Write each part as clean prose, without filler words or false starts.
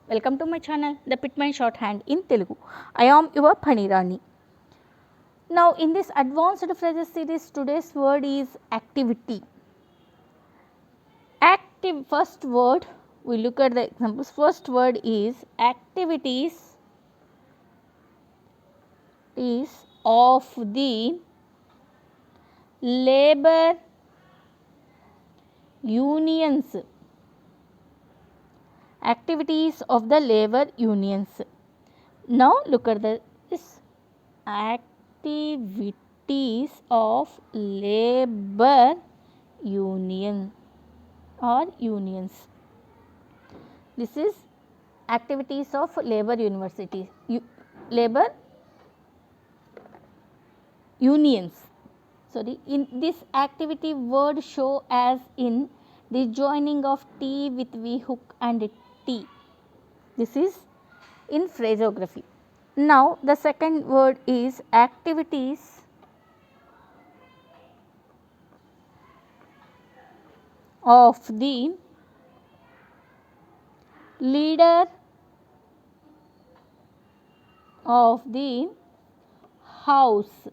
Welcome to my channel, The Pitman Shorthand in Telugu. I am your Phanirani. Now, in this advanced phrases series, today's word is activity. Active, first word, we look at the examples. First word is activities of the labor unions. Activities of the labor unions. Now, look at this activities of labor union or unions. This is activities of labor universities, labor unions. Sorry, in this activity word show as in the joining of T with V hook and T. This is in phraseography. Now, the second word is activities of the leader of the house.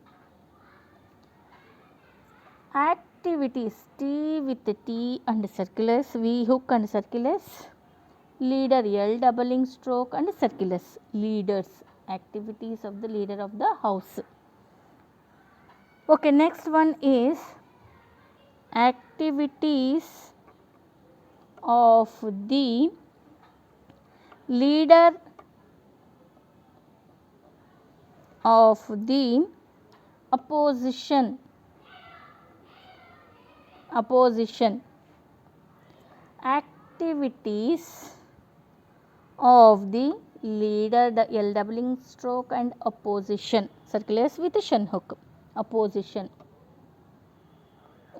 Activities, T with T and circulars, V hook and circulars, leader, L doubling stroke and circulars, leaders, activities of the leader of the house. Okay, next one is activities of the leader of the opposition. Activities of the leader, the L doubling stroke and opposition, circulars with shin hook, opposition.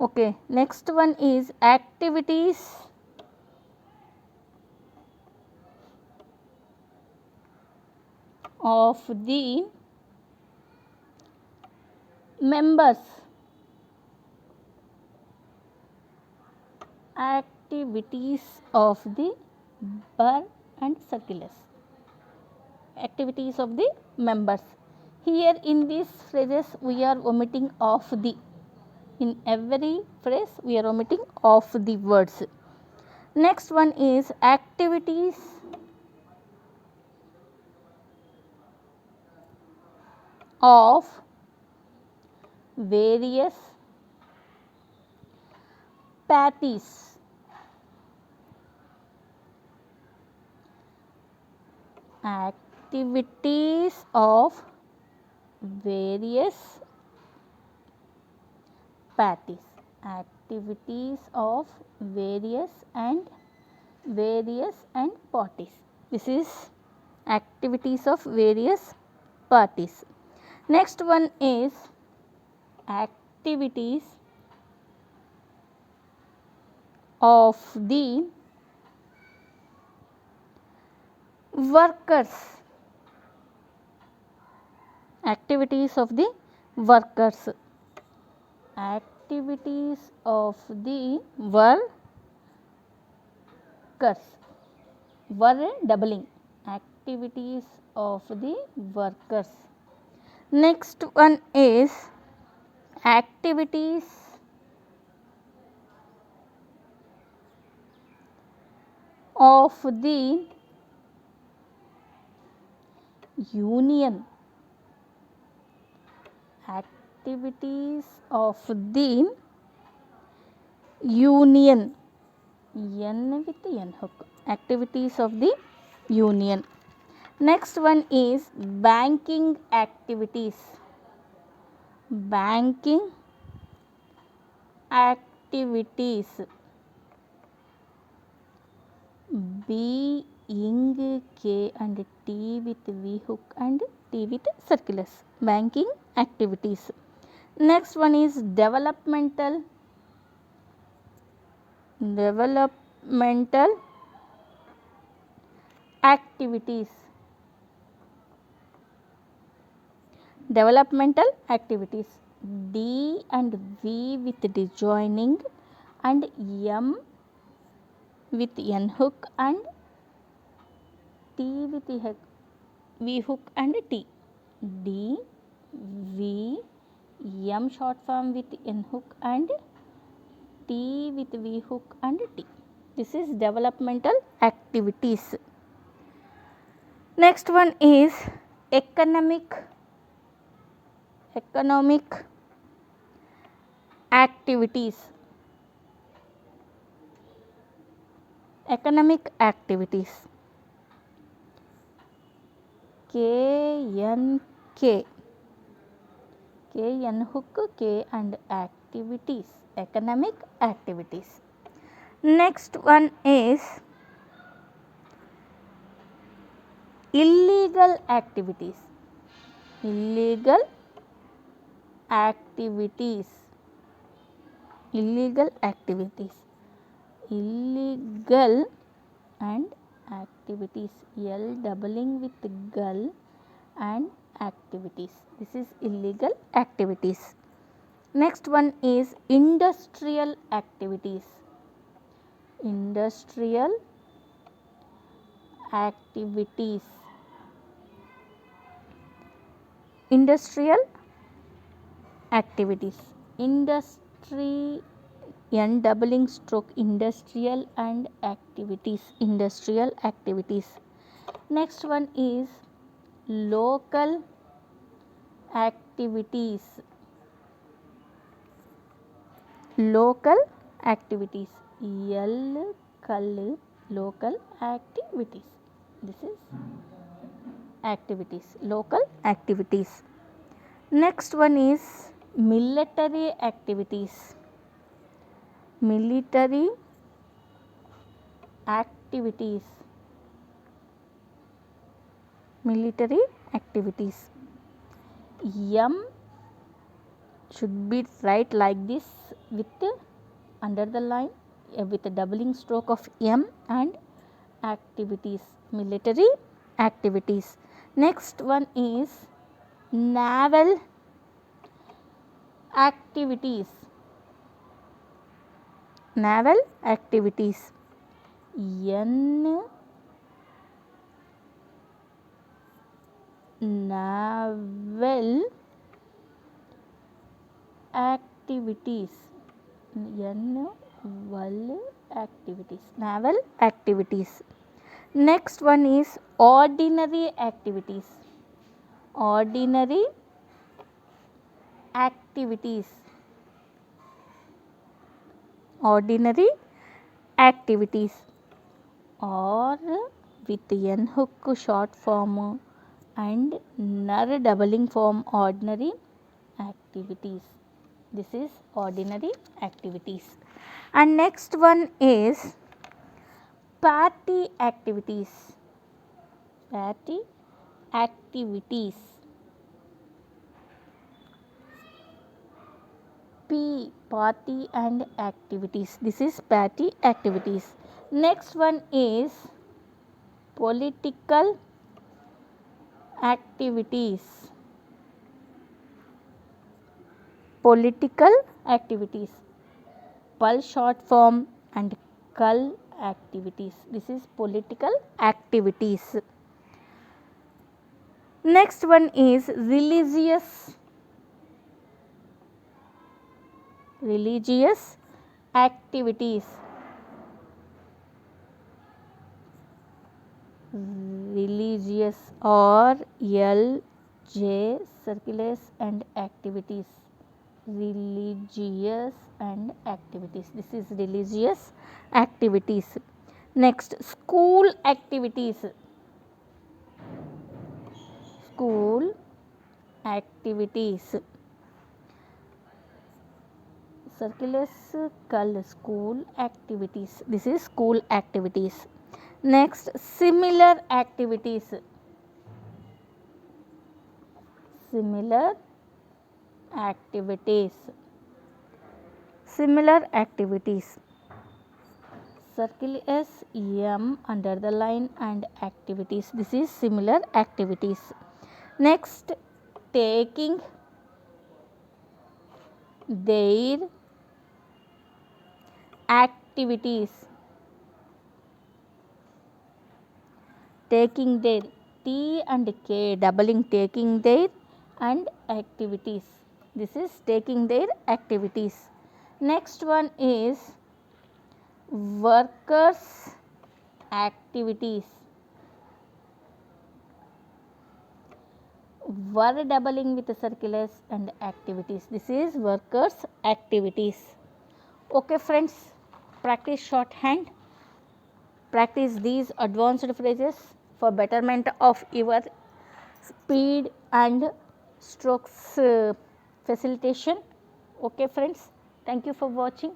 Okay, next one is activities of the members. Activities of the bar and circulars. Activities of the members. Here in these phrases we are omitting of the. In every phrase we are omitting of the words. Next one is activities of various parties. Activities of various parties. Activities of various and parties. This is activities of various parties. Next one is activities of the workers. Activities of the workers. Activities of the workers. Were doubling. Activities of the workers. Next one is activities of the union. Activities of the union, N with N hook, activities of the union. Next one is banking activities. Banking activities. B, ing, K and T with V hook and T with circulars. Banking activities. Next one is developmental activities. Developmental activities. D and V with disjoining and M with N hook and T with V hook and T. D, V, M short form with N hook and T with V hook and T. This is developmental activities. Next one is economic activities. Economic activities. KNK. N hook, K and activities. Economic activities. Next one is illegal activities. Illegal activities. Illegal activities. Illegal and activities. L doubling with gull and activities. This is illegal activities. Next one is industrial activities. Industrial activities. Industrial activities. Industry, N doubling stroke, industrial and activities. Industrial activities. Next one is local activities. Local activities. L cull, local activities. This is activities, local activities. Next one is military activities. Military activities. Military activities. M should be right like this with under the line with a doubling stroke of M and activities, military activities. Next one is naval activities. Naval activities. N naval activities. Naval activities. Naval activities. Next one is ordinary activities. Ordinary activities. Ordinary activities. Or with N hook short form and NR doubling form, ordinary activities. This is ordinary activities. And next one is party activities. Party activities. P, party and activities. This is party activities. Next one is political activities. Political activities. PUL short form and CUL activities. This is political activities. Next one is religious activities. Religious or L, J, circulars and activities. Religious and activities. This is religious activities. Next, school activities. School activities. Circulars, CUL, school activities. This is school activities. Next, similar activities. Similar activities. Similar activities. Circle S, M under the line and activities. This is similar activities. Next, taking their activities. taking their, T and K doubling, taking their and activities. This is taking their activities. Next one is workers activities. Were doubling with circulars and activities. This is workers activities. Okay friends, practice shorthand. Practice these advanced phrases for betterment of your speed and strokes facilitation. Okay friends, thank you for watching.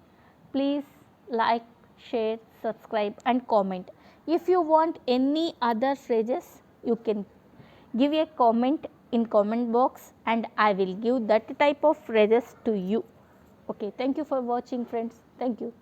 Please like, share, subscribe and comment. If you want any other phrases, you can give a comment in comment box and I will give that type of phrases to you. Okay, thank you for watching friends. Thank you.